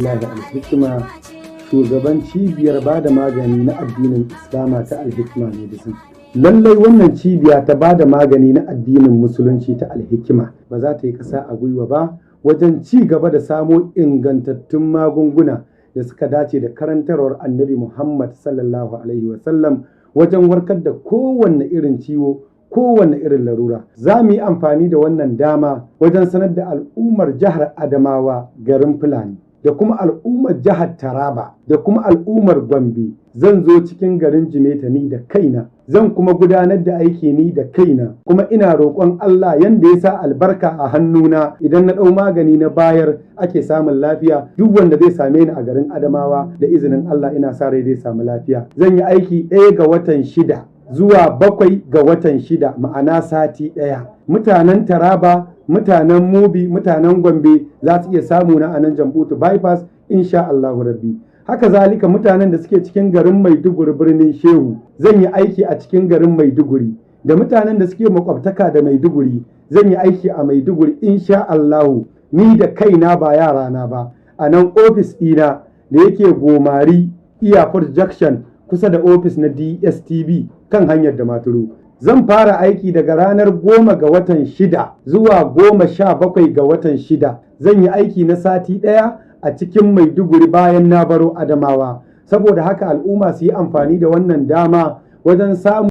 Abdullahi Al-Hikima, shugaban cibiyar ba da magani na addinin Islama ta Al-Hikima ne da sun. Lallai wannan cibiya ta ba da magani na addinin Musulunci ta Al-Hikima ba za ta yi ƙasa a gwiwa ba wajen ci gaba da samo ingantattun magunguna da suka dace da karantarwar Annabi Muhammad sallallahu alaihi wasallam wajen warkar da kowanne irin ciwo, kowanne irin larura. Za mu yi amfani da wannan dama wajen sanar da al'ummar jihar Adamawa garin Fulani, da kuma al'ummar jihar Taraba, da kuma al'ummar Gombe. Zan zo cikin garin Jimeta ni da kaina, zan kuma gudanar da aiki ni da kaina, kuma ina roƙon Allah yanda ya sa albarka a hannuna idan na ɗau magani na bayar ake samun lafiya. Duk wanda zai same ni a garin Adamawa da izinin Allah ina sa rai zai samu lafiya. Zan yi aiki 1 ga watan 6 zuwa 7 ga watan 6, ma'ana sati 1. Mutanen Taraba, mutanen Mubi, mutanen Gombe za su iya samu na anan Jambutu bypass insha Allahu rabbi. Haka zalika mutanen da suke cikin garin Maiduguri birnin Shehu, zan yi aiki a cikin garin Maiduguri. Da mutanen da suke makwabtaka da Maiduguri, zan yi aiki a Maiduguri insha Allahu, ni da kaina ba yarana ba. A nan ofis ɗina da yake Gomari Airport Junction kusa da ofis na DSTV kan hanyar Damaturu. Zan fara aiki daga ranar 10 ga watan 6 zuwa 17 ga watan 6. Zan yi aiki na sati 1 a cikin Maiduguri bayan na baro Adamawa. Saboda haka al'umma su yi amfani da wannan dama wajen samun